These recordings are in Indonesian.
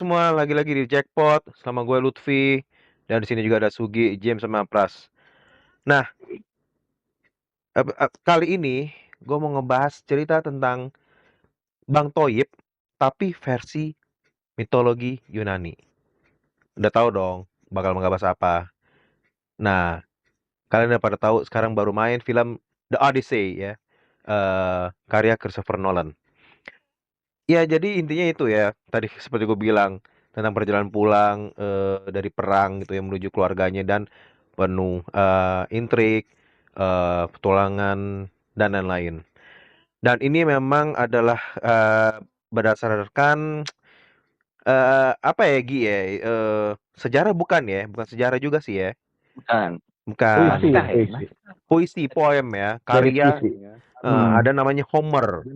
semua, lagi-lagi di Jackpot sama gue Lutfi dan di sini juga ada Sugi, James sama Pras. Nah, kali ini gue mau ngebahas cerita tentang Bang Toyib tapi versi mitologi Yunani. Udah tahu dong bakal ngebahas apa. Nah, kalian udah pada tahu sekarang baru main film The Odyssey ya. Karya Christopher Nolan. Ya, jadi intinya itu ya. Tadi seperti gue bilang tentang perjalanan pulang dari perang gitu ya menuju keluarganya dan penuh intrik, petualangan dan lain-lain. Dan ini memang adalah berdasarkan apa ya Gi ya? Sejarah bukan ya? Bukan sejarah juga sih ya. Bukan. Bukan. Puisi, Naskah ya? puisi. Puisi, poem ya, Dari karya puisi. ada namanya Homer.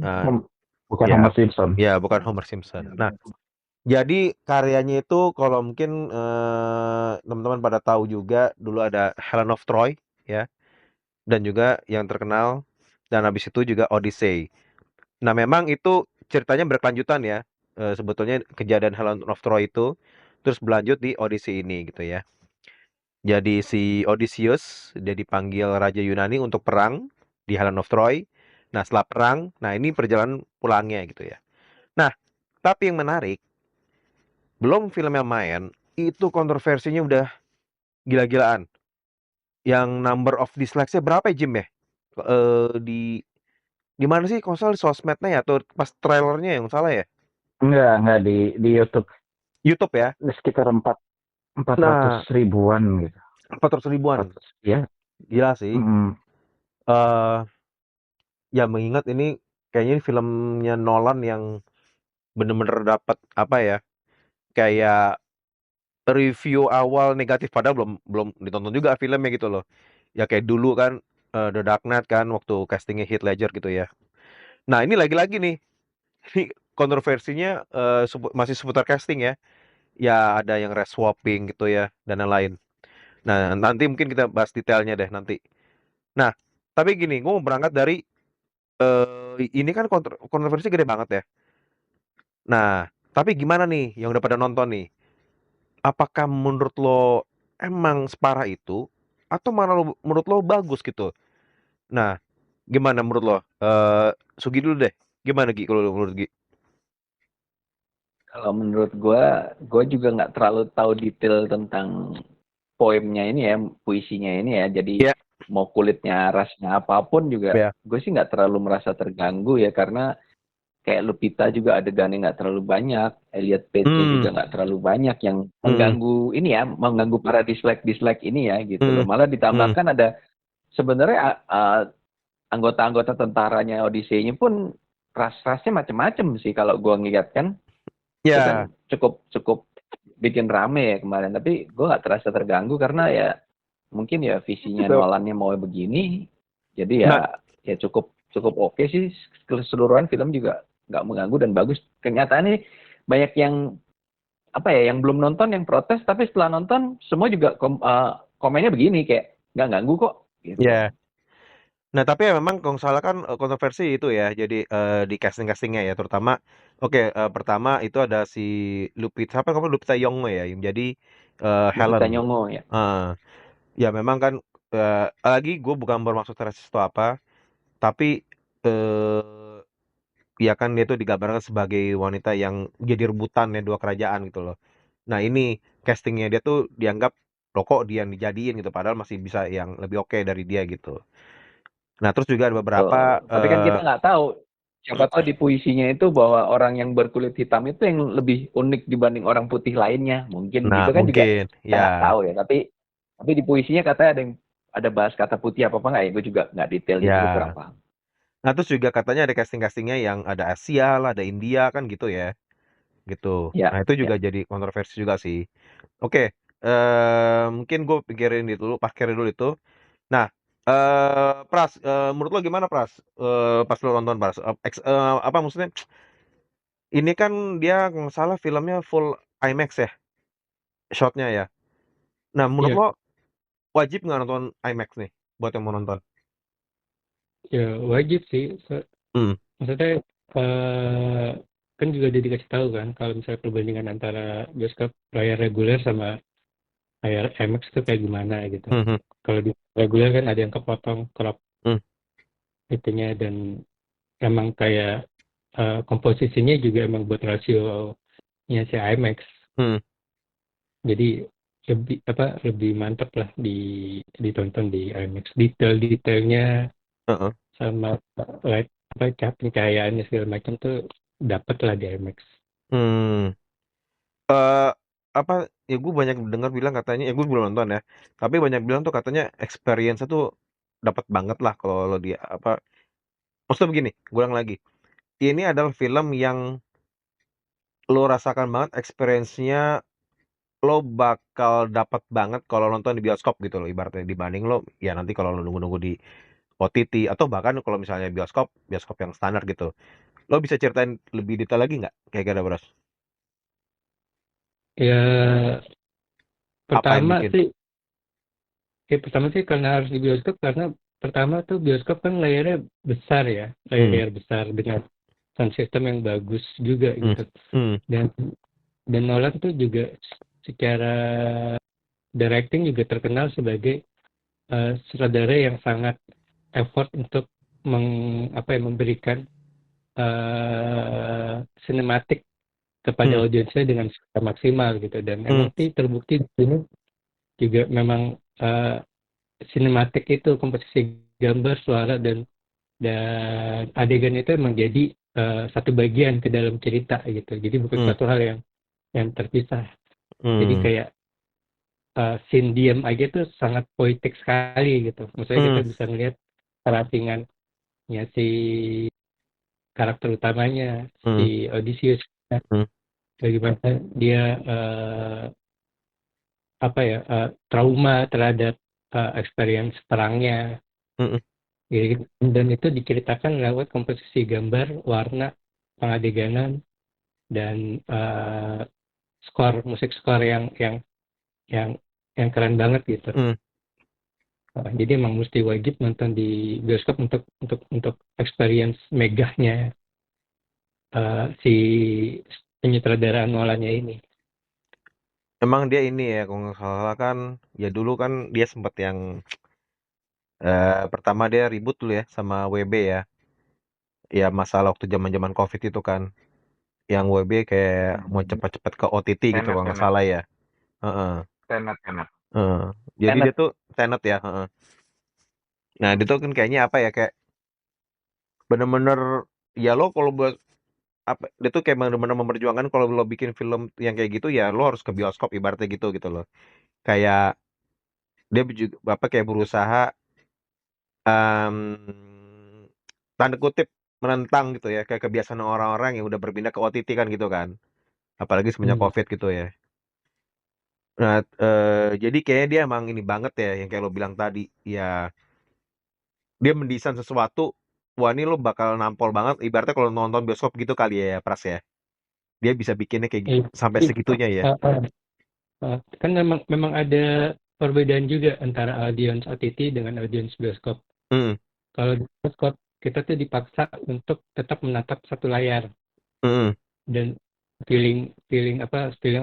Nah, Bukan ya, Homer Simpson. ya bukan Homer Simpson. Nah, jadi karyanya itu kalau mungkin teman-teman pada tahu juga dulu ada Helen of Troy ya, dan juga yang terkenal dan habis itu juga Odyssey. Nah, memang itu ceritanya berkelanjutan ya. Sebetulnya kejadian Helen of Troy itu terus berlanjut di Odyssey ini gitu ya. Jadi si Odysseus dia dipanggil Raja Yunani untuk perang di Helen of Troy. Nah, setelah perang, nah ini perjalanan pulangnya gitu ya. Nah, tapi yang menarik, belum filmnya main, itu kontroversinya udah gila-gilaan. Yang number of dislike-nya berapa ya, Jim ya? Di mana sih? Kalau salah di sosmednya ya atau pas trailernya yang salah ya? Enggak di YouTube. YouTube ya. Sekitar 400 Nah, ribuan gitu. 400 ribuan. 400, ya. Gila sih. eh Ya mengingat ini kayaknya ini filmnya Nolan yang bener-bener dapat apa ya? Kayak review awal negatif padahal belum belum ditonton juga filmnya gitu loh. Ya kayak dulu kan The Dark Knight kan waktu castingnya Heath Ledger gitu ya. Nah, ini lagi-lagi nih. Ini kontroversinya masih seputar casting ya. Ya ada yang race swapping gitu ya dan lain-lain. Nah, nanti mungkin kita bahas detailnya deh nanti. Nah, tapi gini, gue mau berangkat dari ini kan kontroversi gede banget ya. Nah, tapi gimana nih yang udah pada nonton nih? Apakah menurut lo emang separah itu atau mana menurut lo bagus gitu? Nah, gimana menurut lo? Sugi dulu deh. Gimana Gi kalau menurut Gi? Kalau menurut gue juga nggak terlalu tahu detail tentang poemnya ini ya, puisinya ini ya. Jadi Ya, mau kulitnya, rasnya apapun juga, ya. gue sih nggak terlalu merasa terganggu ya, karena kayak Lupita juga adegannya nggak terlalu banyak, Elliot Page-nya juga Hmm. nggak terlalu banyak yang Hmm. mengganggu ini ya, mengganggu para dislike ini ya gitu loh. Hmm. Malah Hmm. ditambahkan ada sebenarnya anggota-anggota tentaranya Odyssey-nya pun ras-rasnya macam-macam sih kalau gue ngeliat kan. Itu Ya. kan cukup cukup bikin rame ya kemarin, tapi gue nggak terasa terganggu karena ya mungkin ya visinya Nolannya mau begini, jadi ya Nah, ya cukup cukup oke sih. Keseluruhan film juga nggak mengganggu dan bagus. Kenyataannya banyak yang apa ya, yang belum nonton yang protes, tapi setelah nonton semua juga komennya begini kayak nggak ganggu kok gitu. ya. Nah, tapi ya memang kalau nggak salah kan kontroversi itu ya. Jadi di casting-castingnya ya, terutama oke, pertama itu ada si Lupita, siapa kamu Lupita Nyong'o ya, yang jadi Kita Helen. Nyong'o ya. Eh, Ya memang kan lagi gue bukan bermaksud rasis atau apa, tapi ya kan dia tuh digambarkan sebagai wanita yang jadi rebutan ya dua kerajaan gitu loh. Nah, ini castingnya dia tuh dianggap loh kok dia yang dijadiin gitu, padahal masih bisa yang lebih oke dari dia gitu. Nah, terus juga ada beberapa Tuh. Tapi kan kita nggak tahu. Siapa tahu di puisinya itu bahwa orang yang berkulit hitam itu yang lebih unik dibanding orang putih lainnya. Mungkin nah gitu kan juga mungkin kita ya. nggak tahu ya. Tapi di puisinya katanya ada bahas kata putih apa nggak ya? Gue juga nggak detail itu, gue kurang Ya. paham. Nah, terus juga katanya ada casting-castingnya yang ada Asia lah, ada India kan gitu ya. Gitu. Nah, Ya, itu juga ya. jadi kontroversi juga sih. Oke, mungkin gue pikirin itu dulu, parkirin dulu itu. Nah, Pras, menurut lo gimana Pras? Pas lo nonton Pras, apa maksudnya? Ini kan dia kalau nggak salah filmnya full IMAX ya, shotnya ya. Nah, menurut Iya, lo wajib nggak nonton IMAX nih buat yang mau nonton? ya wajib sih. Hmm. Maksudnya eh, kan juga udah dikasih tahu kan kalau misalnya perbandingan antara bioskop layar reguler sama layar IMAX itu kayak gimana gitu. Mhm. Kalau di reguler kan ada yang kepotong crop Hmm. itunya, dan emang kayak komposisinya juga emang buat rasionya si IMAX. Hmm. Jadi lebih mantap lah ditonton di IMAX. Detailnya Heeh. sama light pencahayaannya segala macam tuh dapat lah di IMAX. Hmm. Apa ya, gue banyak dengar bilang katanya, ya gue belum nonton ya, tapi banyak bilang tuh katanya experience tuh dapat banget lah kalau lo dia apa, maksudnya begini, gue ulang lagi, ini adalah film yang lo rasakan banget experience-nya, lo bakal dapat banget kalau nonton di bioskop gitu loh ibaratnya, dibanding lo ya nanti kalau lo nunggu-nunggu di OTT, atau bahkan kalau misalnya bioskop yang standar gitu. Lo bisa ceritain lebih detail lagi nggak kayak gimana, Bros? Ya Apa yang pertama bikin? sih karena harus di bioskop, karena pertama tuh bioskop kan layarnya besar ya, layar besar dengan sound system yang bagus juga Hmm. gitu. Hmm. Dan Nolan tuh juga secara directing juga terkenal sebagai sutradara yang sangat effort untuk memberikan sinematik kepada audiensnya dengan secara maksimal gitu. Dan emang sih terbukti di sini juga memang sinematik itu, komposisi gambar, suara, dan adegan itu emang jadi satu bagian ke dalam cerita gitu. Jadi bukan satu hal yang terpisah. Jadi kayak scene diam aja tuh sangat poetik sekali gitu. Maksudnya kita bisa ngeliat keratingannya si karakter utamanya, si Odysseus, bagaimana dia trauma terhadap experience perangnya. Gitu. Dan itu diceritakan lewat komposisi gambar, warna, pengadeganan, dan musik skor yang keren banget gitu. Jadi emang mesti wajib nonton di bioskop untuk experience megahnya si penyutradaraan Nolannya ini. Emang dia ini ya, kalau nggak salah kan, ya dulu kan dia sempat yang pertama dia ribut dulu ya sama WB ya. Ya masalah waktu zaman-zaman COVID itu kan. Yang WB kayak mau cepat-cepat ke OTT gitu kalau nggak salah ya. Heeh. Tenet. Heeh. Jadi Tenet. dia tuh Tenet ya, heeh. Nah, dia tuh kan kayaknya apa ya, kayak bener-bener ya lo kalau buat apa, dia tuh kayak bener-bener memperjuangkan kalau lo bikin film yang kayak gitu ya lo harus ke bioskop ibaratnya gitu loh. Kayak dia juga apa kayak berusaha tanda kutip menentang gitu ya, kayak kebiasaan orang-orang yang udah berpindah ke OTT kan gitu kan. Apalagi semenjak COVID gitu ya. Nah, jadi kayaknya dia emang ini banget ya yang kayak lo bilang tadi. Ya, dia mendesain sesuatu, wah ini lo bakal nampol banget ibaratnya kalau nonton bioskop gitu kali ya, Pras ya. Dia bisa bikinnya kayak sampai segitunya ya. Kan memang ada perbedaan juga antara audiens OTT dengan audiens bioskop. Kalau di bioskop kita tuh dipaksa untuk tetap menatap satu layar, dan feeling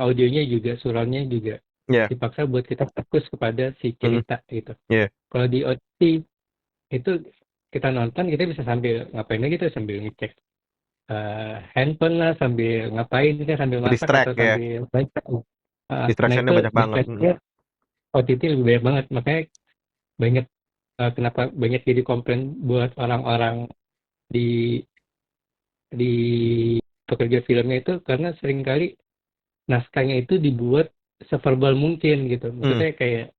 audionya juga, surroundnya juga dipaksa buat kita fokus kepada si cerita gitu. Kalau di OTT itu kita nonton, kita bisa sambil ngapain aja gitu, sambil ngecek handphone lah, sambil ngapain kita, sambil masak Distract atau ya. sambil baca. Nah Distractionnya itu banyak banget. distraction OTT lebih banyak banget, makanya banyak kenapa banyak jadi komplain buat orang-orang di pekerja filmnya itu, karena seringkali naskahnya itu dibuat severbal mungkin gitu. Maksudnya kayak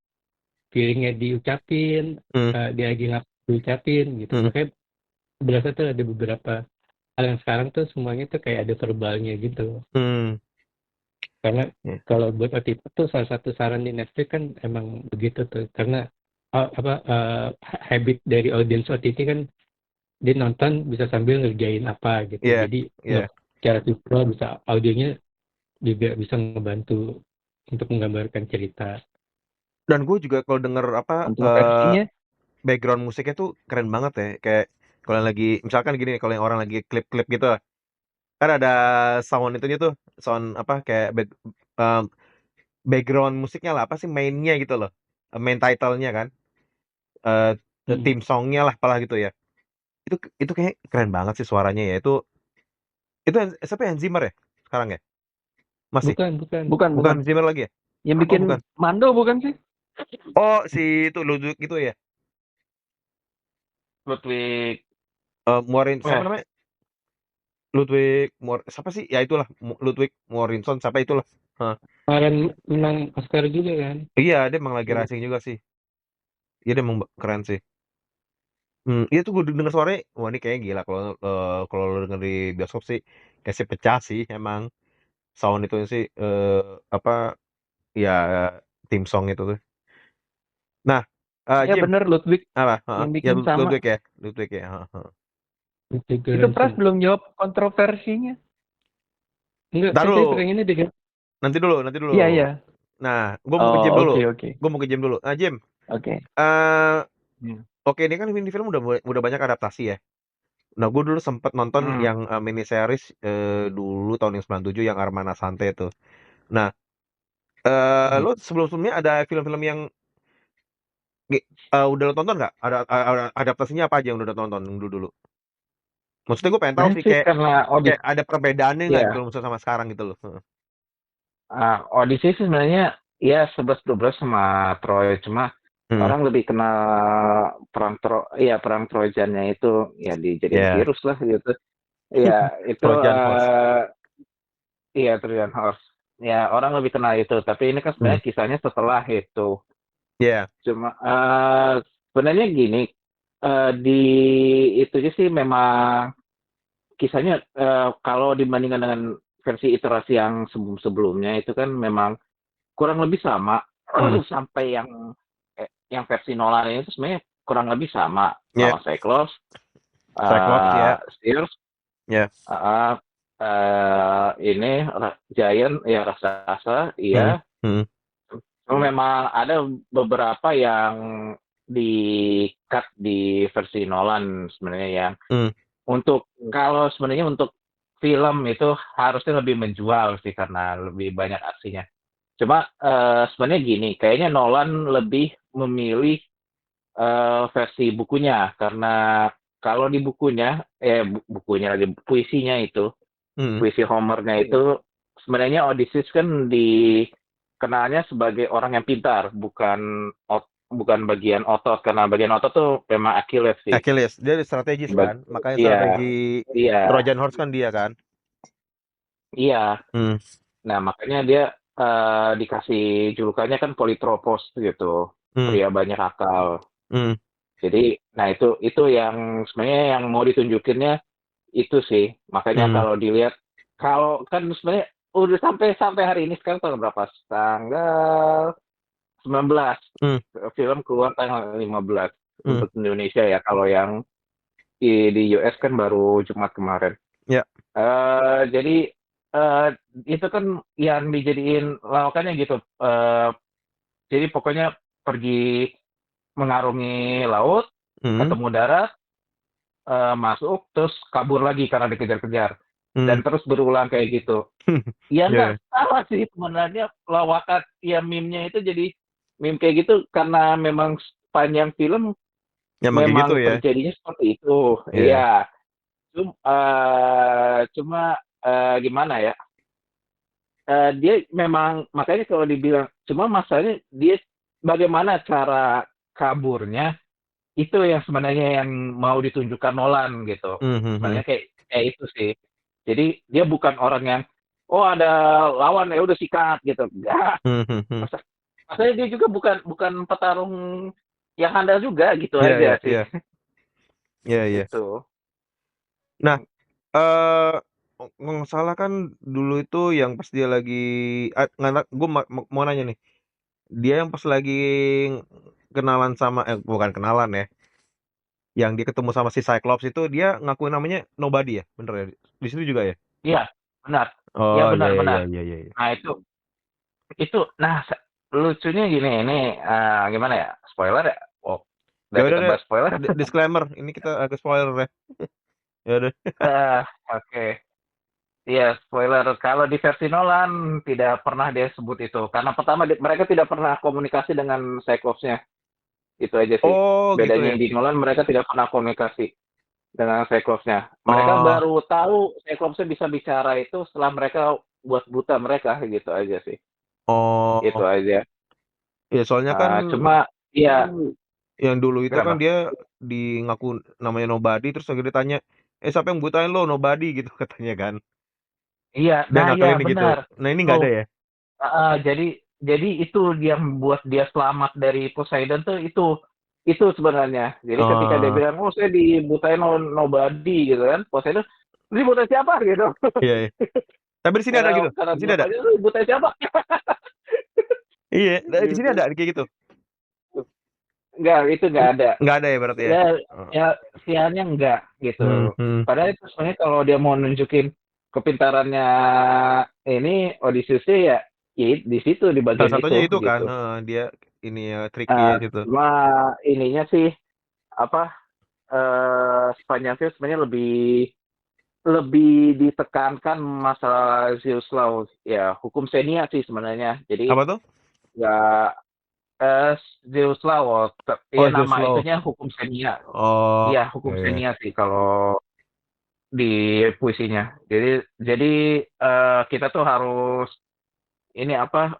feelingnya diucapin, dia lagi diucapin gitu. Makanya berasa tuh ada beberapa hal yang sekarang tuh semuanya tuh kayak ada verbalnya gitu. Karena kalau buat OTT tuh salah satu saran di Netflix kan emang begitu tuh, karena habit dari audiens OTT kan dia nonton bisa sambil ngerjain apa gitu. Jadi secara visual bisa, audionya juga bisa ngebantu untuk menggambarkan cerita. Dan gue juga kalau denger apa background musiknya tuh keren banget ya. Kayak kalau lagi misalkan gini, kalau yang orang lagi klip-klip gitu, kan ada sound itunya tuh, sound apa kayak background musiknya lah, apa sih mainnya gitu loh, main title-nya kan, theme song-nya lah apalah gitu ya. Itu kayak keren banget sih suaranya ya. Itu siapa ya, Hans Zimmer ya sekarang ya? Masih? Bukan. Bukan. Bukan Hans Zimmer lagi ya? Yang Oh bikin bukan. Mando bukan sih? Oh si itu Ludwig gitu ya? Ludwig. Morin siapa namanya? Siapa sih? Ya itulah Ludwig Morinson siapa itulah. Hah. Kemarin menang Oscar juga kan. Iya, dia emang lagi racing juga sih. Iya, dia emang keren sih. Iya tuh gue denger suaranya, wah ini kayaknya gila kalau lo denger di bioskop sih, kayak sih pecah sih emang sound itu sih apa ya theme song itu tuh. Nah, Ya Jim, bener, Ludwig apa? Heeh. yang Ya bikin sama. Ludwig ya. Heeh. Itu Pras belum jawab kontroversinya. Enggak, Ntar saya dulu, pengennya deh. nanti dulu. Iya. Nah, gue mau ke Jim Oh, dulu. oke. Gue mau ke Jim dulu. Nah, Jim, Oke. oke ini kan film udah banyak adaptasi ya. Nah, gue dulu sempet nonton yang mini series dulu tahun yang 97 yang Armana Sante itu. Nah, lo sebelum-sebelumnya ada film-film yang udah lo tonton nggak? Ada adaptasinya apa aja yang udah tonton dulu? Maksudnya gue pengen tahu Sebenarnya sih sih kayak karena ada perbedaannya nggak ya, kalau misalnya sama sekarang gitu loh. Odyssey sih sebenarnya ya 11-12 sama Troy, cuma Hmm. orang lebih kenal perang Trojannya itu ya dijadiin Ya, virus lah gitu. Ya itu Trojan Horse. iya Trojan Horse. Ya orang lebih kenal itu, tapi ini kan Hmm. sebenarnya kisahnya setelah itu. Ya, Cuma sebenarnya gini, di itu aja sih memang kisahnya kalau dibandingkan dengan versi iterasi yang sebelumnya itu kan memang kurang lebih sama sampai yang versi Nolan ini itu sebenarnya kurang lebih sama ya, lawan Cyclops, Cyclops ya, Sears, ya. ini Giant ya raksasa, Hmm. iya. Hmm. Memang ada beberapa yang di-cut di versi Nolan sebenarnya yang Hmm. kalau sebenarnya untuk film itu harusnya lebih menjual sih karena lebih banyak aksinya. Cuma sebenarnya gini, kayaknya Nolan lebih memilih versi bukunya karena kalau di bukunya, bukunya lagi puisinya itu, Hmm. puisi Homer-nya itu sebenarnya Odysseus kan dikenalnya sebagai orang yang pintar, bukan bagian otot karena bagian otot tuh memang Achilles sih. Achilles, dia strategis kan, makanya Iya, strategi iya, Trojan Horse kan dia kan. iya. Hmm. Nah makanya dia dikasih julukannya kan Polytropos gitu, Hmm. pria banyak akal. Hmm. Jadi, nah itu yang sebenarnya yang mau ditunjukinnya itu sih. Makanya Hmm. kalau dilihat, kalau kan sebenarnya udah sampai hari ini sekarang tanggal berapa? Tanggal 19. Hmm. Film keluar tanggal 15 Hmm. untuk Indonesia ya. Kalau yang di US kan baru Jumat kemarin. Ya. Jadi itu kan yang dijadiin lawakannya gitu. Jadi pokoknya pergi mengarungi laut, Hmm. ketemu darat, masuk, terus kabur lagi karena dikejar-kejar. Hmm. Dan terus berulang kayak gitu. Ya Ya, nggak salah sih sebenarnya lawakan, ya meme-nya itu jadi meme kayak gitu karena memang sepanjang film emang kayak gitu memang ya. terjadinya seperti itu. Iya. Iya. Cuma gimana ya? Dia memang makanya kalau dibilang cuma masalahnya dia bagaimana cara kaburnya itu yang sebenarnya yang mau ditunjukkan Nolan gitu. Hmm. Hmm. Hmm. Sebenarnya kayak itu sih. Jadi dia bukan orang yang oh ada lawan ya udah sikat gitu. Enggak. Hmm. Hmm. Hmm. Maksudnya dia juga bukan petarung yang handal juga gitu Iya, iya, aja sih. iya. Iya, iya. Itu. Nah, nggak salah kan dulu itu yang pas dia lagi gue mau nanya nih. Dia yang pas lagi kenalan sama bukan kenalan ya. Yang dia ketemu sama si Cyclops itu dia ngakuin namanya Nobody ya? Bener ya? Di situ juga ya? Iya, benar. Iya Oh, iya, iya, benar-benar. iya, iya, iya. Nah itu nah lucunya gini ini gimana ya? Spoiler ya? Oh, Ya udah udah kita deh, bahas spoiler. disclaimer. Ini kita agak spoiler ya. Ya udah. Eh, Oke. Iya, spoiler. Kalau di versi Nolan tidak pernah dia sebut itu. Karena pertama mereka tidak pernah komunikasi dengan Cyclops-nya. Itu aja sih. Oh gitu Bedanya ya. di Nolan mereka tidak pernah komunikasi dengan Cyclops-nya. Mereka Oh, baru tahu Cyclops-nya bisa bicara itu setelah mereka buat buta mereka gitu aja sih. Itu oh, aja. ya soalnya kan Cuma ya yang dulu itu kan kenapa? dia di ngaku namanya Nobody, terus akhirnya ditanya, siapa yang butain lo? Nobody gitu katanya kan. Iya, Dia nah iya ngakalin gitu. benar. Nah ini nggak Oh, ada ya? jadi itu yang buat dia selamat dari Poseidon tuh itu sebenarnya. Jadi ketika dia Oh, bilang, oh saya dibutain nobody gitu kan, Poseidon, lu dibutain siapa gitu? iya, iya. Tapi di sini ada gitu. Karena Di sini ada. bapaknya lu dibutain siapa? Iya, di sini Gitu. ada kayak gitu. Enggak, itu enggak ada. Nggak ada ya berarti ya. Ya, Oh. ya sialnya enggak gitu. Hmm. Padahal itu sebenarnya kalau dia mau nunjukin kepintarannya ini Odysseus ya, ya di situ di Salah bagian satunya itu itu kan, gitu. dia ini ya tricky ya gitu. Cuma ininya sih apa sepanjang film sebenarnya lebih lebih ditekankan masalah Zeus Law ya hukum Xenia sih sebenarnya. Jadi Apa tuh? nggak Zeus Law Oh, ya Zeus nama Law. itunya hukum Xenia. Oh, Iya ya, hukum ya. Xenia sih kalau di puisinya. Jadi kita tuh harus ini apa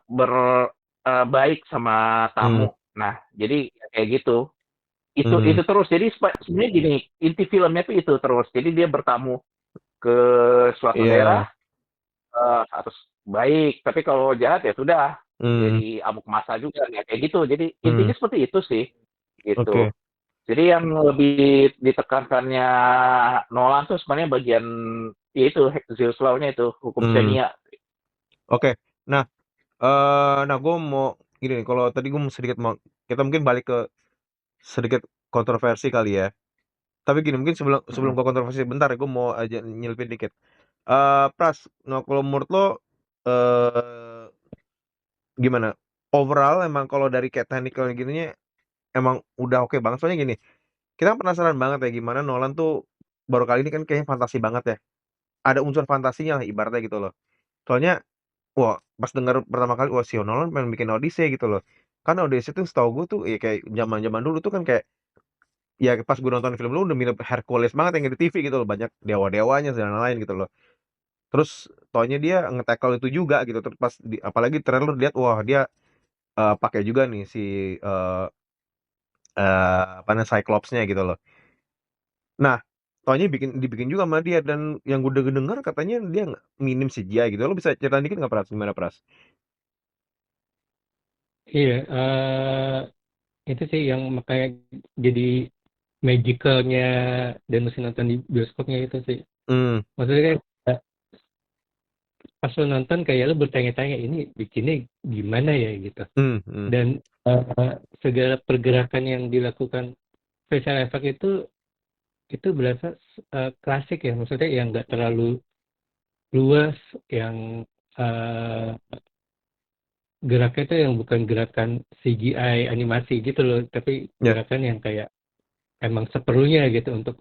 baik sama Hmm. tamu. Nah, jadi kayak gitu. Hmm. Itu terus. Jadi sebenarnya gini, inti filmnya tuh itu terus. Jadi dia bertamu ke suatu daerah Iya. harus baik. Tapi kalau jahat ya sudah Hmm. jadi amuk masa juga ya kayak gitu. Jadi Hmm. intinya seperti itu sih. Gitu. Oke. Jadi yang lebih ditekankannya Nolan tuh sebenarnya bagian ya itu Zeus Law-nya itu hukum Hmm. Xenia. Oke. Nah, gue mau gini nih, kalau tadi gue sedikit mau kita mungkin balik ke sedikit kontroversi kali ya. Tapi gini, mungkin sebelum sebelum Mm-mm. ke kontroversi bentar ya, gue mau aja nyelipin dikit. Pras, nah kalau menurut lo gimana? Overall emang kalau dari kayak technical gininya emang udah oke banget. Soalnya gini, kita kan penasaran banget ya gimana Nolan tuh baru kali ini kan kayaknya fantasi banget ya. Ada unsur fantasinya lah ibaratnya gitu loh. Soalnya, wah pas denger pertama kali, wah si Nolan pengen bikin Odyssey gitu loh. Karena Odyssey tuh setahu gue tuh ya kayak zaman-zaman dulu tuh kan kayak ya pas gue nonton film lu udah mirip Hercules banget yang di TV gitu loh, banyak dewa-dewanya dan lain-lain gitu loh. Terus taunya dia nge-tackle itu juga gitu. Terus pas apalagi trailer lihat wah dia pakai juga nih si apa namanya Cyclops-nya gitu loh. Nah, taunya dibikin juga sama dia dan yang gue denger katanya dia minim CGI gitu. Lo bisa cerita dikit nggak Pras? Gimana Pras? Iya, itu sih yang makanya jadi magicalnya dan mesti nonton di bioskopnya itu sih. Hmm. Maksudnya kan pas lo nonton kayak lo bertanya-tanya ini bikinnya gimana ya gitu. Hmm. Hmm. Dan segala pergerakan yang dilakukan special effect itu berasa klasik ya, maksudnya yang nggak terlalu luas, yang eh, geraknya itu yang bukan gerakan CGI animasi gitu loh, tapi Ya. gerakan yang kayak emang seperlunya gitu untuk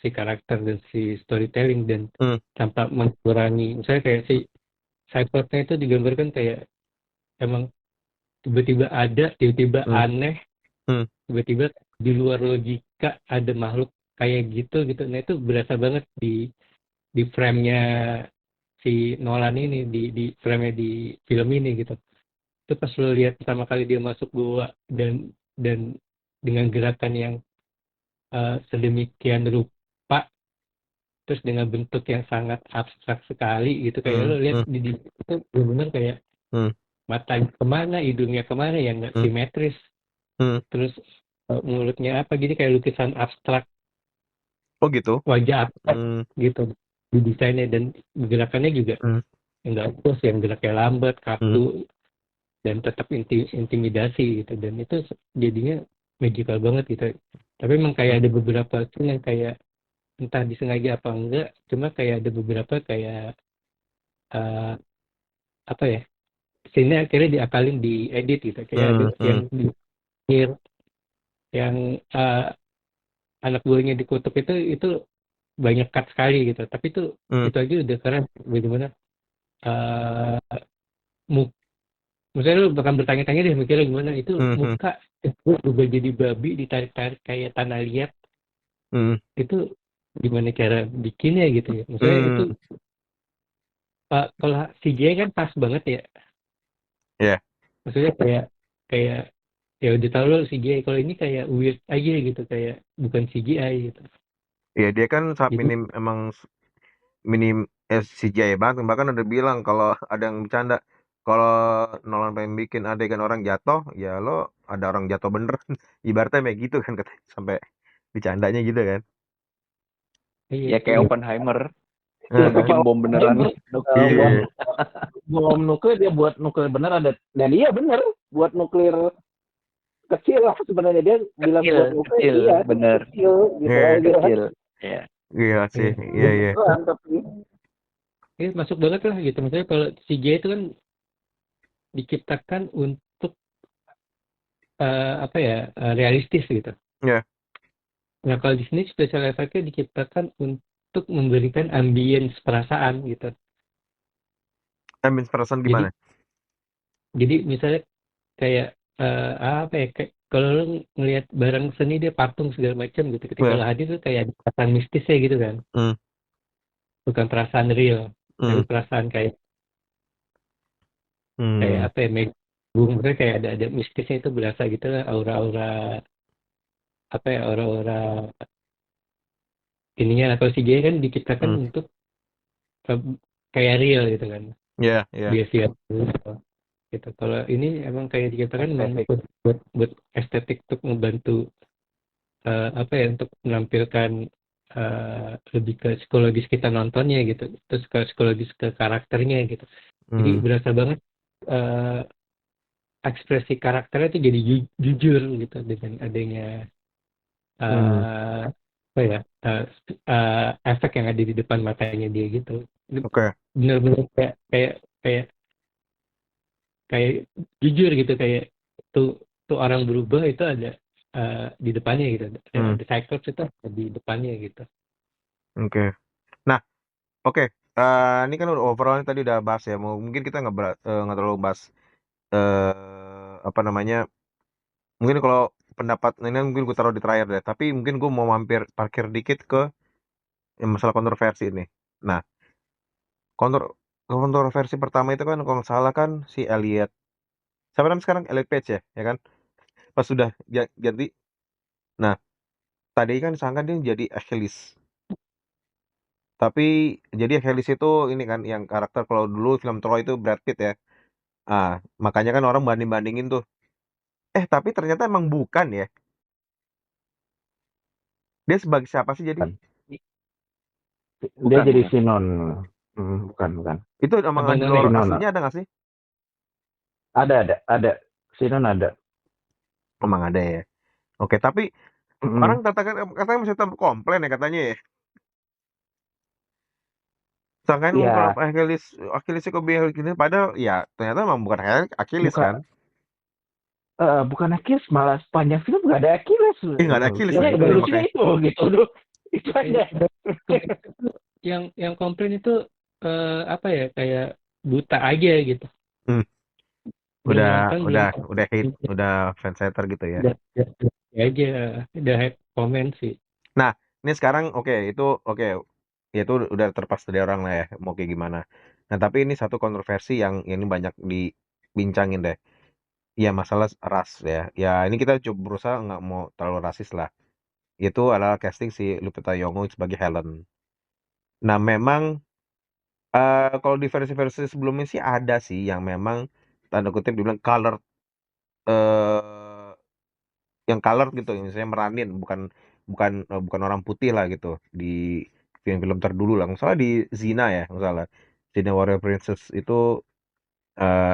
si karakter dan si storytelling dan Hmm. tanpa mengurangi. Misalnya kayak si Cyclops-nya itu digambarkan kayak emang tiba-tiba ada, tiba-tiba Hmm. aneh, Hmm. tiba-tiba di luar logika ada makhluk kayak gitu gitu. Nah itu berasa banget di frame-nya si Nolan ini, di frame-nya di film ini gitu. Itu pas lo lihat pertama kali dia masuk gua dan dengan gerakan yang sedemikian rupa, terus dengan bentuk yang sangat abstrak sekali gitu, kayak Hmm. lo lihat Hmm. di itu benar-benar kayak Hmm. matanya kemana, hidungnya kemana yang nggak Hmm. simetris, Hmm. terus mulutnya apa gitu kayak lukisan abstrak, Oh gitu. wajah abstrak Hmm. gitu di desainnya, dan gerakannya juga Hmm. yang nggak fokus, yang geraknya lambat, Hmm. kaku, dan tetap intimidasi gitu, dan itu jadinya magical banget gitu. Tapi emang Hmm. kayak ada beberapa scene yang kayak entah disengaja apa enggak, cuma kayak ada beberapa kayak eh, apa ya, scene akhirnya diakalin di edit gitu, kayak ada Hmm. yang Hmm. di yang anak buahnya dikutuk itu banyak cut sekali gitu. Tapi Hmm. itu aja udah keren. Bagaimana eh mu- misalnya lu bakal bertanya-tanya deh mikirnya gimana itu Hmm. Hmm. muka itu berubah jadi babi ditarik-tarik kayak tanah liat Hmm. itu gimana cara bikinnya gitu ya. Maksudnya itu Hmm. kalau CGI kan pas banget ya. Ya. Maksudnya kayak kayak ya udah tahu lo CGI, kalau ini kayak weird aja gitu, kayak bukan CGI gitu. Ya dia kan sangat Jadi minim, emang minim CGI banget. Bahkan udah bilang kalau ada yang bercanda, kalau Nolan pengen bikin adegan orang jatuh, ya lo ada orang jatuh beneran. Ibaratnya kayak gitu kan, sampai bercandanya gitu kan. iya Ya iya kayak Oppenheimer Ya Heeh. bikin kapal bom beneran Oppenheimer, nuklir. buat Iya. bom nuklir, dia buat nuklir bener ada, dan iya bener buat nuklir kecil lah sebenarnya, dia bilang buat nuklir, Kecil, iya bener. kecil gitu Iya. aja. Kecil. Ya. Iya sih. iya Iya, iya. Beneran tapi iya, masuk banget lah gitu. Maksudnya kalau CGI itu kan diciptakan untuk apa ya, realistis gitu. Iya. Nah kalau di sini special effect-nya diciptakan untuk memberikan ambience perasaan gitu. Ambil perasaan Jadi gimana? misalnya kayak apa ya, kayak kalau lu ngelihat barang seni dia patung segala macam gitu, ketika Iya. lo hadir tuh kayak ada perasaan mistisnya gitu kan, Hmm. bukan perasaan real, tapi Hmm. perasaan kayak kayak Hmm. apa ya, megung, mereka kayak ada mistisnya, itu berasa gitu lah, aura-aura apa ya, aura-aura ininya. Atau CGI kan diciptakan Hmm. untuk eh, kayak real gitu kan, Iya, iya. biar siap gitu. Kalau ini emang kayak diciptakan memang estetik. buat estetik, untuk membantu apa ya, untuk menampilkan lebih ke psikologis kita nontonnya gitu, terus ke psikologis ke karakternya gitu. Jadi Hmm. berasa banget eh, ekspresi karakternya itu jadi jujur gitu dengan adanya Hmm. eh, apa ya, efek yang ada di depan matanya dia gitu. Itu Oke. benar-benar kayak kayak kayak jujur gitu, kayak tuh orang berubah itu ada di depannya gitu. Hmm. The Cyclops itu ada di depannya gitu. Oke. Nah, oke. Ini kan udah overall tadi udah bahas ya. Mungkin kita nggak terlalu bahas apa namanya. Mungkin kalau pendapat ini mungkin gue taruh di terakhir deh. Tapi mungkin gue mau mampir parkir dikit ke masalah kontroversi ini. Nah, kontroversi pertama itu kan kalau nggak salah kan si Elliot. Siapa namanya sekarang? Elliot Page ya kan? Pas sudah ganti. Nah, tadi kan disangka dia jadi Achilles. Tapi jadi Achilles itu ini kan yang karakter kalau dulu film Troy itu Brad Pitt ya. Makanya kan orang banding-bandingin tuh. Tapi ternyata emang bukan ya. Dia sebagai siapa sih jadi? Dia Bukan, jadi bukan. Sinon. Bukan. Itu emang Abang di None luar Sinon. aslinya ada nggak sih? Ada. Sinon ada. Emang ada ya. Oke, tapi orang Mm-mm. katanya masih tetap komplain ya katanya ya. Sangkain kalau Ya, Achilles kok biar gini, padahal ya ternyata emang bukan Achilles bukan kan. bukan Achilles, malah sepanjang film nggak ada Achilles. Nggak ada Achilles Ya lah itu ya lucunya makanya. itu gitu loh. Itu aja. Yang komplain itu apa ya, kayak buta aja gitu, Hmm, belum nonton, belum udah hate, udah fans hater gitu ya. udah aja udah komen sih. Nah, ini sekarang oke, ya itu udah terlepas dari orang lah ya, mau kayak gimana. Nah, tapi ini satu kontroversi yang ini banyak dibincangin deh. Ya masalah ras ya. Ya ini kita coba berusaha nggak mau terlalu rasis lah. Itu adalah casting si Lupita Nyong'o sebagai Helen. Nah, memang kalau di versi-versi sebelumnya sih ada sih yang memang tanda kutip dibilang color, eh yang color gitu, yang misalnya meranin bukan bukan bukan orang putih lah gitu di film-film terdulu lah. Misalnya di Xena ya, misalnya Xena Warrior Princess itu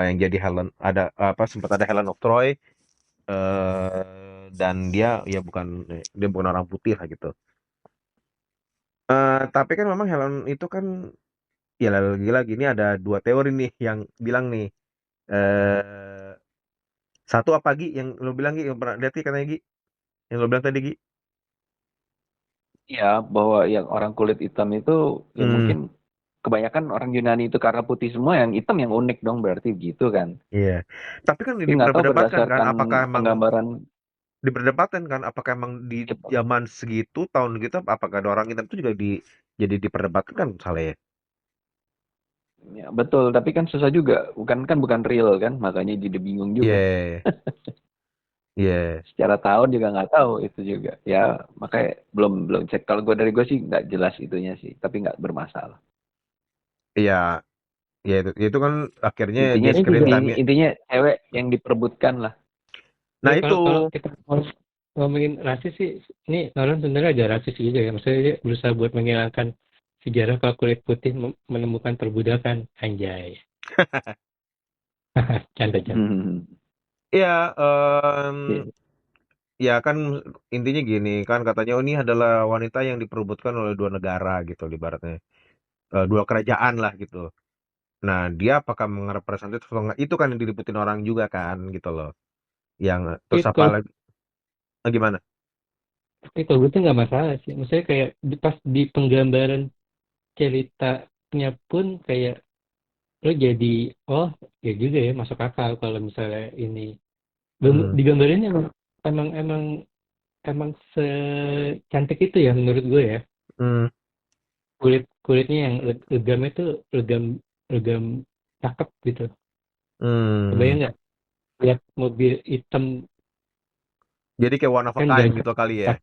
yang jadi Helen, ada apa, sempat ada Helen of Troy, dan dia bukan orang putih lah gitu. Tapi kan memang Helen itu kan ya lagi-lagi ini ada dua teori nih yang bilang nih, eh satu apa Gi yang lo bilang Gi, yang pernah lihat Gi katanya Gi, yang lo bilang tadi Gi, ya bahwa yang orang kulit hitam itu ya Hmm, mungkin kebanyakan orang Yunani itu karena putih semua, yang hitam yang unik dong berarti gitu kan. iya. Tapi kan Tapi nggak tahu diperdebatkan kan, berdasarkan apakah emang penggambaran di zaman segitu tahun gitu, apakah ada orang hitam itu juga jadi diperdebatkan kan misalnya ya. ya betul, tapi kan susah juga, bukan real kan, makanya jadi bingung juga. Iya, iya. Secara tahun juga nggak tahu itu juga. Ya makanya belum belum cek. Kalau dari gue sih nggak jelas itunya sih, tapi nggak bermasalah. Iya, ya itu kan akhirnya Intinya dia Saya screen juga time-nya. intinya cewek yang diperebutkan lah. Nah, ya itu. kalau kita ngomongin rasis sih, ini Nolan sebenarnya ada rasis juga ya. Maksudnya dia berusaha buat menghilangkan sejarah kalau kulit putih menemukan perbudakan. Anjay. Canda-canda. Ya, Ya. ya kan intinya gini kan, katanya oh ini adalah wanita yang diperebutkan oleh dua negara gitu ibaratnya. Dua kerajaan lah gitu. Nah, dia apakah merepresentatif atau enggak? Itu kan yang diliputin orang juga kan gitu loh. Yang terus Tapi apa kalau lagi? Gimana? tapi kalau gue tuh nggak masalah sih. Maksudnya kayak pas di penggambaran ceritanya pun kayak lo jadi oh ya juga ya masuk akal kalau misalnya ini Hmm. digambarin emang emang emang secantik itu ya menurut gue ya. Hmm. Kulitnya yang legam itu legam legam cakep gitu. Hmm. Kebayang nggak lihat mobil hitam Jadi kayak one of a kan kind gajah gitu kali ya.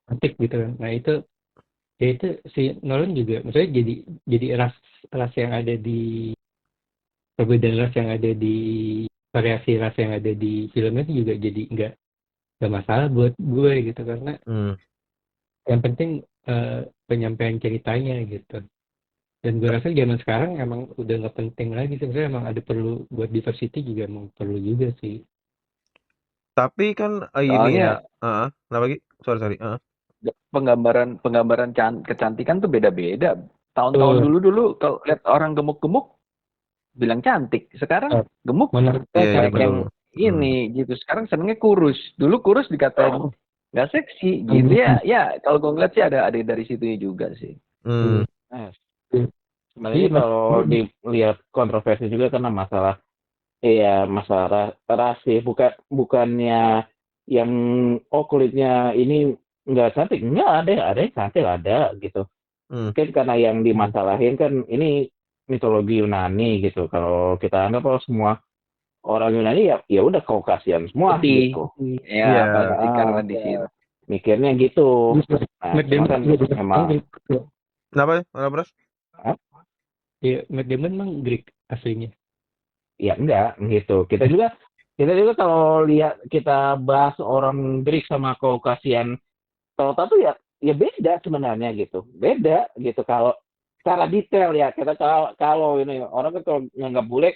cantik gitu kan. Nah itu ya itu si Nolan juga maksudnya jadi ras yang ada di perbedaan ras yang ada di variasi ras yang ada di filmnya itu juga jadi nggak masalah buat gue gitu karena Hmm. yang penting penyampaian ceritanya gitu. Dan gue rasa zaman sekarang emang udah nggak penting lagi sebenarnya emang ada perlu buat diversity juga emang perlu juga sih. Tapi kan ini ya, Soalnya kenapa lagi? Sorry. penggambaran kecantikan tuh beda-beda. Tahun-tahun Tuh, dulu kalau lihat orang gemuk-gemuk bilang cantik. Sekarang gemuk menurut gue Iya, banyak zaman yang dulu. ini gitu. Sekarang senengnya kurus. Dulu kurus dikatain nggak seksi gitu ya. Ya kalau gue ngeliat sih ada dari situnya juga sih. Hmm. Nah, iya sebenarnya mas kalau dilihat kontroversi juga karena masalah masalah ras sih, bukannya yang kulitnya ini nggak cantik, nggak ada yang cantik ada gitu. Hmm. Mungkin karena yang dimasalahin kan ini mitologi Yunani gitu. Kalau kita anggap kalau semua orang Yunani ya udah Kaukasian semua Putih. gitu. Iya. Ya pasti karena di situ. Mikirnya gitu. Nah, Matt cuma Damon kan memang Kenapa ya? Kenapa, Bros? ya Matt Damon emang Greek aslinya. ya enggak gitu. Kita juga kalau lihat kita bahas orang Greek sama Kaukasian tahu-tahu ya beda sebenarnya gitu. Beda gitu kalau secara detail ya kita kalau ini orang kan kalau nganggap bule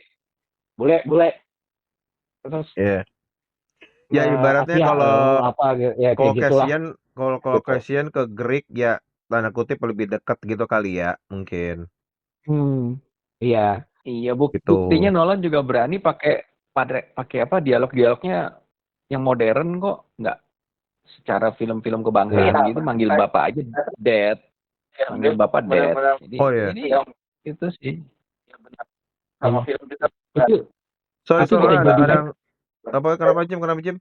terus Iya. Ya ibaratnya Asia kalau apa ya kayak gitulah kalau gitu. Caucasian ke Greek ya tanda kutip lebih dekat gitu kali ya mungkin Iya. Iya, gitu. buktinya Nolan juga berani pakai apa dialog-dialognya yang modern kok, nggak secara film-film kebangsaan Iya. gitu manggil bapak aja dad, manggil bapak dad. Jadi Oh iya. ini itu sih. Sama film kita Itu Sorry, itu bisa suara jadi ada apa kenapa Jim? Kenapa Jim?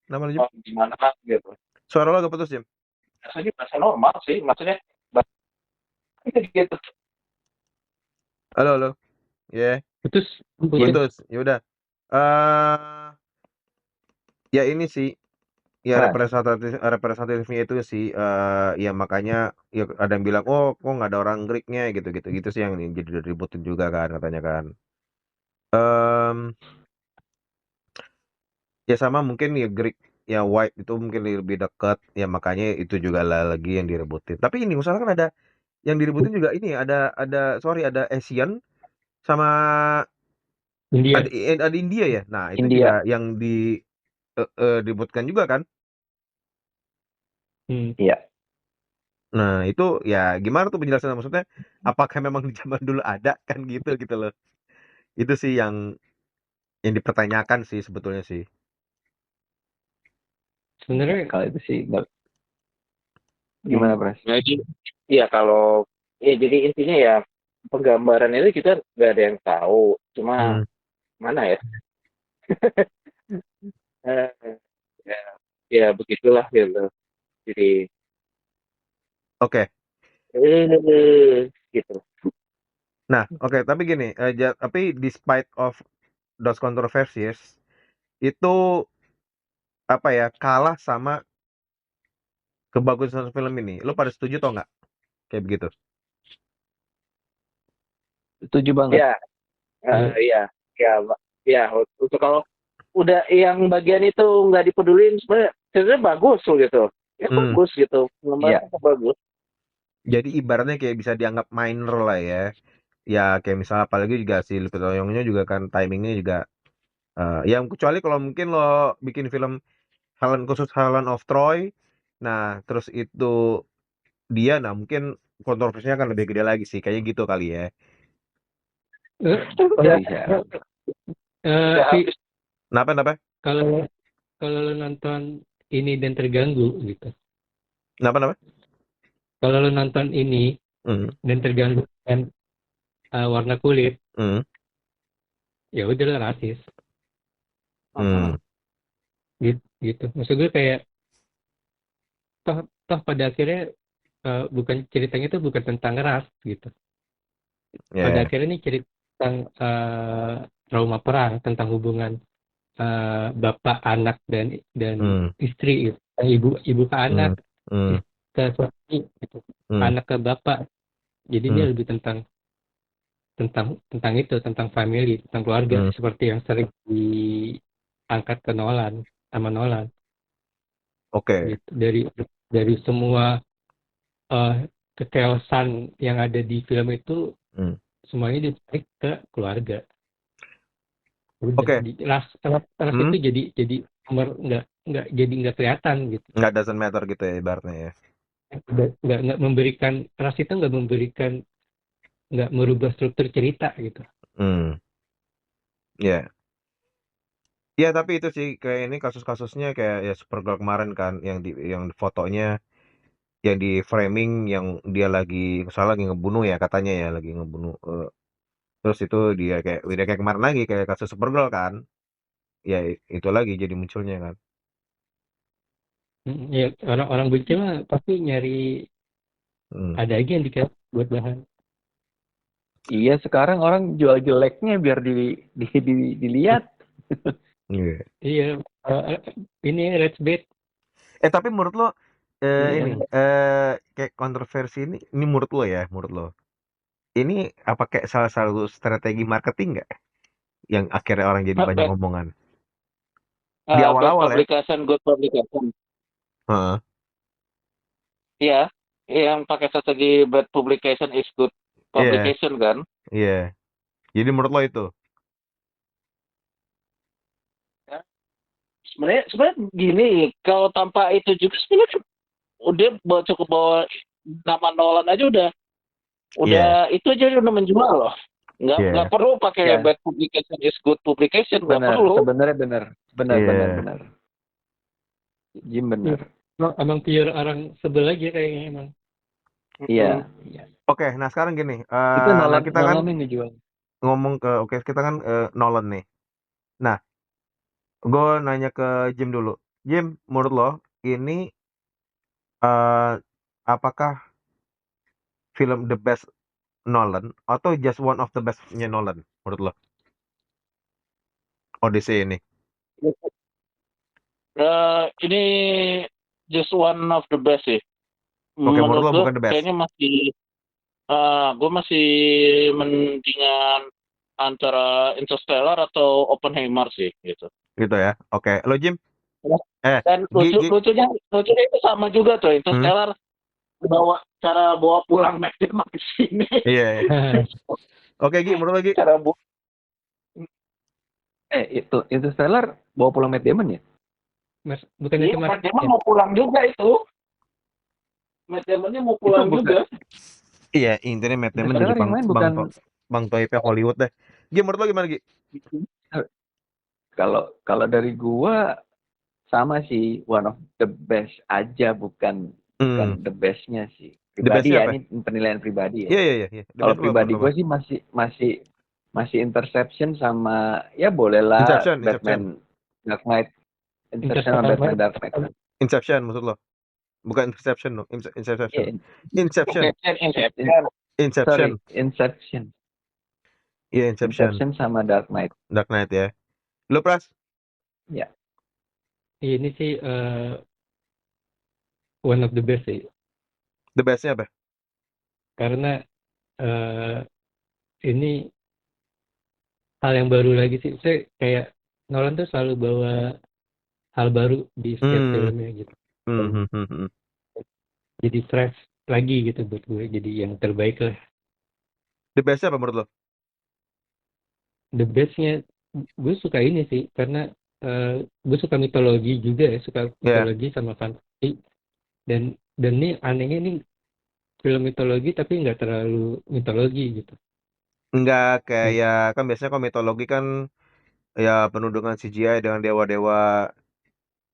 Nama lu, Jim? gimana gitu. Suara lu agak putus, Jim. Rasanya bahasa normal sih, maksudnya gitu. Halo. Ya, putus Iya, putus. Ya udah. Eh ya ini sih ya keras. representatifnya itu sih ya makanya ya ada yang bilang oh kok nggak ada orang Greeknya gitu sih yang jadi ributin juga kan katanya kan. Ya sama mungkin ya Greek ya White itu mungkin lebih dekat ya makanya itu juga lagi yang direbutin. Tapi ini misalkan ada yang direbutin juga ini ada Asian sama India. ada India ya. Nah, itu India. juga yang diributkan juga kan. Iya. Nah, itu ya gimana tuh penjelasannya maksudnya apakah memang di zaman dulu ada kan gitu loh. Itu sih yang dipertanyakan sih sebetulnya sih. Sebenarnya Kalau itu sih nggak. Gimana, Pras? Jadi iya kalau jadi intinya ya penggambaran itu kita nggak ada yang tahu. Cuma Hmm. mana ya? Eh, ya, ya begitulah gitu. Jadi Oke. gitu. Nah, oke, tapi gini, tapi despite of those controversies, itu apa ya, kalah sama kebagusan film ini. Lo pada setuju atau nggak? Kayak begitu. Setuju banget. Ya, iya, ya, ya. Untuk kalau udah yang bagian itu nggak dipedulin, sebenarnya bagus loh gitu. Ya Hmm. bagus gitu, Iya. penggambarannya bagus. Jadi ibaratnya kayak bisa dianggap minor lah ya. Ya kayak misalnya apalagi juga si Lupita Nyong'nya juga kan timingnya juga ya kecuali kalau mungkin lo bikin film khusus Helen of Troy, nah terus itu dia, nah mungkin kontroversinya akan lebih gede lagi sih, kayaknya gitu kali ya. Kalau Bisa. Udah si habis. Kenapa? kalau kalau lo nonton ini dan terganggu gitu. Kenapa? Kalau lo nonton ini Hmm. dan terganggu dengan warna kulit, Hmm. ya udah lo rasis. Hmm. Gitu. Maksud gue kayak toh pada akhirnya bukan ceritanya itu bukan tentang ras gitu. Pada Ya. akhirnya ini cerita tentang trauma perang, tentang hubungan bapak, anak dan Hmm. istri gitu. Ibu ke anak, Hmm. istri ke suami gitu. Hmm. Anak ke bapak. Jadi ini lebih tentang itu, tentang family, tentang keluarga, seperti yang sering diangkat ke sama Nolan. Oke. Gitu. Dari semua kekeosan yang ada di film itu, semuanya ditarik ke keluarga. Udah, Oke. ras itu jadi nomor nggak kelihatan gitu. Nggak doesn't matter gitu ya ibaratnya ya. Nggak memberikan, ras itu nggak merubah struktur cerita gitu. Ya. Ya tapi itu sih kayak ini kasus-kasusnya kayak ya Supergirl kemarin kan yang fotonya yang di framing yang dia lagi ngebunuh ya katanya ya lagi ngebunuh terus itu dia kayak kemarin lagi kayak kasus Supergirl kan ya itu lagi jadi munculnya kan. Ya orang benci mah pasti nyari ada aja yang dikasih buat bahan. Iya, sekarang orang jual jeleknya biar dilihat. Iya, ini Red Bait. Tapi menurut lo Iya. ini kayak kontroversi ini menurut lo ini apa kayak salah satu strategi marketing nggak yang akhirnya orang jadi banyak ngomongan di Bad awal-awal ya. publication, good publication. Heeh. Iya, yang pakai strategi bad publication is good publication kan. Iya. Jadi menurut lo itu Sebenarnya gini, kalau tanpa itu juga sebenarnya udah cukup bawa nama Nolan aja udah itu aja udah menjual loh. Nggak perlu pakai bad publication is good publication, nggak perlu. Sebenarnya benar. Jim benar. Emang pure orang sebel aja kayaknya emang. Iya. Oke, nah sekarang gini, Itu Nolan, kita kan yang dijual. ngomong kita kan Nolan nih. Nah, gue nanya ke Jim dulu. Jim, menurut lo ini apakah film the best Nolan atau just one of the bestnya Nolan menurut lo? Odyssey ini. Ini just one of the best sih. Oke, menurut lo gue bukan the best. kayaknya gue masih mendingan antara Interstellar atau Oppenheimer sih gitu. Gitu ya. Oke, lo Jim? Dan lucunya itu sama juga tuh Interstellar cara bawa pulang Matt Damon ke sini. Iya. Oke, Gi, menurut lo Gi? Cara itu Interstellar bawa pulang Matt Damon ya? Bukan itu Matt Damon mau pulang juga itu. Matt Damon-nya mau pulang juga. Iya, intinya Matt Damon jadi bang Toib Hollywood deh. Gi, menurut lo gimana Gi? Kalau dari gua sama sih one of the best aja, bukan bukan the best-nya sih. The Pribadi best-nya ya, apa? ini penilaian pribadi Iya, ya. iya, iya. The Kalau best pribadi apa? gue sih masih Interception sama ya bolehlah Inception. Batman Dark Knight. Inception sama Batman Dark Knight. Inception maksud lo? Bukan Interception no. Inception. Iya, Inception. sorry, Inception. Iya, Inception. Inception sama Dark Knight. Dark Knight ya. Lo Pras? Ya. Ini sih one of the best sih. The best-nya apa? Karena ini hal yang baru lagi sih. Saya kayak Nolan tuh selalu bawa hal baru di setiap filmnya gitu. Jadi fresh lagi gitu buat gue. Jadi yang terbaik lah. The best-nya apa menurut lo? The best-nya gue suka ini sih. Karena gue suka mitologi juga ya. Suka mitologi sama fantasi. Dan ini anehnya nih film mitologi tapi nggak terlalu mitologi gitu. Enggak kayak kan biasanya kalau mitologi kan ya penuh dengan CGI dengan dewa-dewa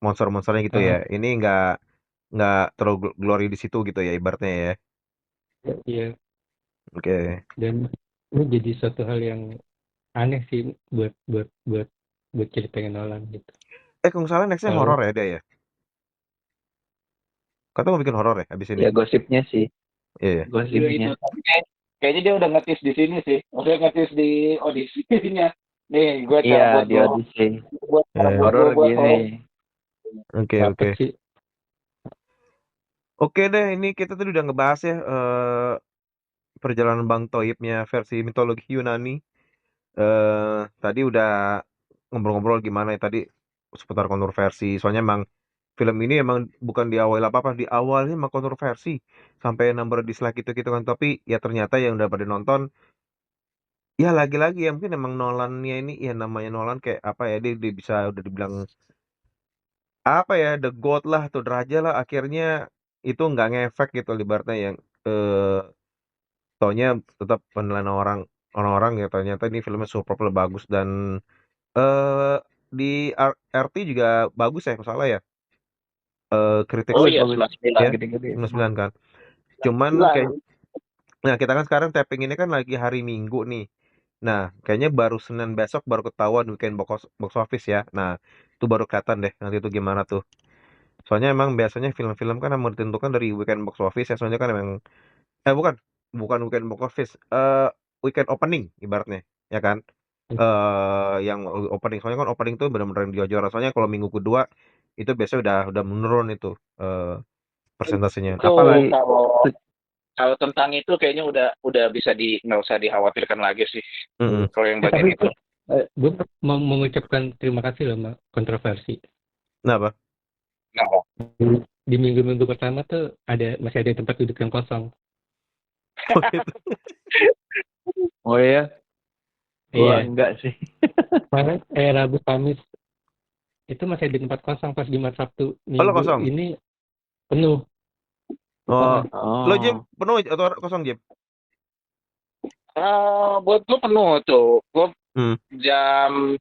monster-monsternya gitu ya. Ini nggak terlalu glory di situ gitu ya ibaratnya ya. Iya. Oke. Dan ini jadi suatu hal yang aneh sih buat ceritanya Nolan gitu. Kalau nggak salah nextnya horor ya dia ya. Kata mau bikin horor ya abis ini. Ya gosipnya sih. Iya. Gosipnya. Kayaknya dia udah ngetis di sini sih. Udah ngetis di audisinya. Nih, gue Iya, di audisi. Horor gini. Oke. Oke deh, ini kita tadi udah ngebahas ya perjalanan Bang Thoibnya versi mitologi Yunani. Tadi udah ngobrol-ngobrol gimana ya tadi seputar kontroversi. Soalnya emang film ini emang bukan di awal apa-apa, di awalnya emang kontroversi sampai number dislike gitu kan. Tapi ya ternyata yang udah pada nonton ya lagi-lagi ya mungkin emang Nolan-nya ini ya namanya Nolan kayak apa ya dia bisa udah dibilang apa ya the god lah atau raja lah akhirnya itu nggak ngefek gitu ibaratnya yang taunya tetap penilaian orang-orang ya ternyata ini filmnya super bagus dan di RT juga bagus ya kalau salah ya kritik iya, ya gede-gede. 99 kan cuman kayak nah kita kan sekarang tapping ini kan lagi hari Minggu nih nah kayaknya baru Senin besok baru ketahuan weekend box office ya nah itu baru kelihatan deh nanti itu gimana tuh soalnya emang biasanya film-film kan emang ditentukan dari weekend box office ya soalnya kan emang bukan weekend box office weekend opening ibaratnya ya kan yang opening soalnya kan opening tuh benar-benar yang juara soalnya kalau minggu kedua itu biasanya udah menurun itu persentasenya apalagi kalau tentang itu kayaknya udah bisa nggak usah dikhawatirkan lagi sih kalau yang bagian itu. Gue mau mengucapkan terima kasih loh kontroversi. Kenapa? Di minggu-minggu pertama tuh masih ada tempat duduk yang kosong. Oh iya? Iya, enggak sih. Kemarin Rabu Kamis itu masih ada tempat kosong pas Jumat Sabtu Minggu kosong? ini penuh. Lo Jim penuh atau kosong Jim? Buat gue penuh tuh. Gue jam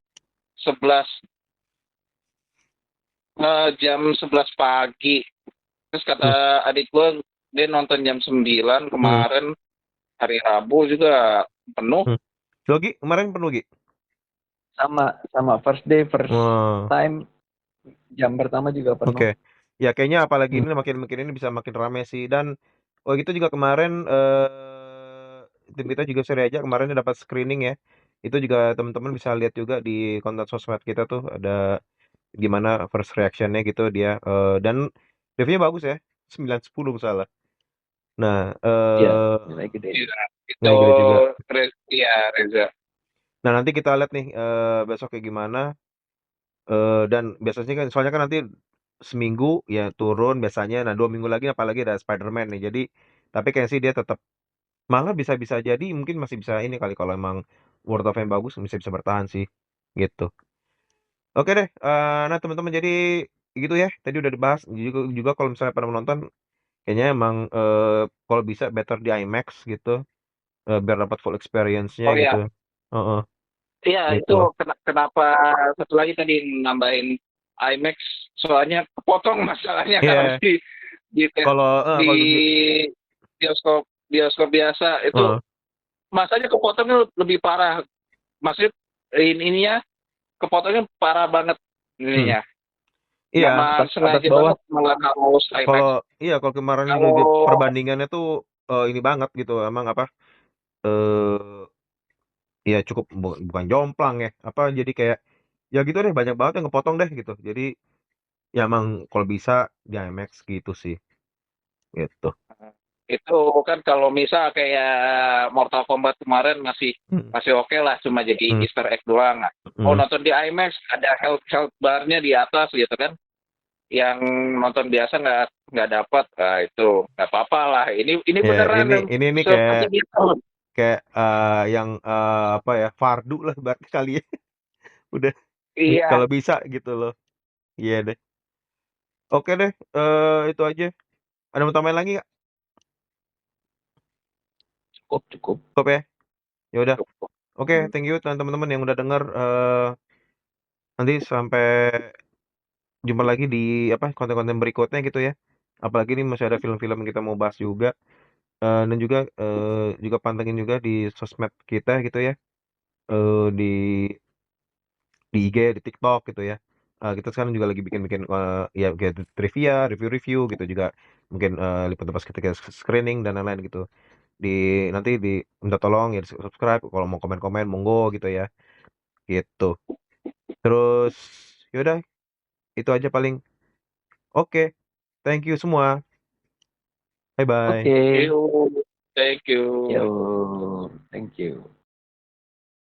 11 pagi. Terus kata adik gue dia nonton jam 9 kemarin hari Rabu juga penuh. Logi kemarin penuh Gi? Sama first time jam pertama juga penuh. Oke. Ya kayaknya apalagi ini makin ini bisa makin ramai sih dan gitu juga kemarin tim kita juga seri aja kemarin dapat screening ya. Itu juga teman-teman bisa lihat juga di konten sosmed kita tuh ada gimana first reaction-nya gitu dia dan reviewnya bagus ya 9/10 misalnya. Nah, nilai gede. Nilai gede juga. Iya, Reza. Nah, nanti kita lihat nih besok kayak gimana. Dan biasanya kan soalnya kan nanti seminggu ya turun biasanya. Nah, 2 minggu lagi apalagi ada Spider-Man nih. Jadi tapi kayaknya sih dia tetap malah bisa jadi mungkin masih bisa ini kali kalau emang word of fame bagus bisa bertahan sih gitu. Oke deh. Nah, teman-teman jadi gitu ya. Tadi udah dibahas juga kalau misalnya pada menonton kayaknya emang kalau bisa better di IMAX gitu. Biar dapat full experience-nya gitu. Iya, gitu. Itu kenapa satu lagi tadi nambahin IMAX soalnya kepotong masalahnya karena Kalau di di bioskop biasa itu heeh. masanya kepotongnya lebih parah. Maksudnya ininya kepotongnya parah banget Hmm. ininya. Iya, Nama atas sengaja bawah. banget malah harus IMAX. kalau kemarin Kalau di perbandingannya tuh ini banget gitu, emang apa eh ya cukup bukan jomplang ya, apa jadi kayak ya gitu deh banyak banget yang ngepotong deh gitu. Jadi ya emang kalau bisa di IMAX gitu sih, gitu. itu kan kalau misal kayak Mortal Kombat kemarin masih Hmm. masih oke lah, cuma jadi Hmm. Easter egg doang. Nah, Hmm. nonton di IMAX ada health bar-nya di atas gitu kan. Yang nonton biasa nggak dapat, nah itu nggak apa-apa lah. Ini Ya beneran yang ini seperti gitu. kayak yang apa ya fardu lah berarti kali ya. Udah Iya, kalau bisa gitu loh. Iya deh. Oke deh, itu aja. Ada mau tambahin lagi nggak? Cukup. Cukup ya? Ya udah. cukup. Oke, thank you teman-teman yang udah denger. Nanti sampai jumpa lagi di apa konten-konten berikutnya gitu ya. Apalagi ini masih ada film-film yang kita mau bahas juga. Dan juga pantengin juga di sosmed kita gitu ya. Di IG, di TikTok gitu ya. Kita sekarang juga lagi bikin-bikin ya kayak trivia, review-review gitu juga. Mungkin lipat pas ketika screening dan lain-lain gitu. Nanti minta tolong ya di subscribe kalau mau komen-komen monggo gitu ya. Gitu. Terus yaudah itu aja paling. Oke. Thank you semua. Bye bye. Oke. Thank you. Yo, thank you.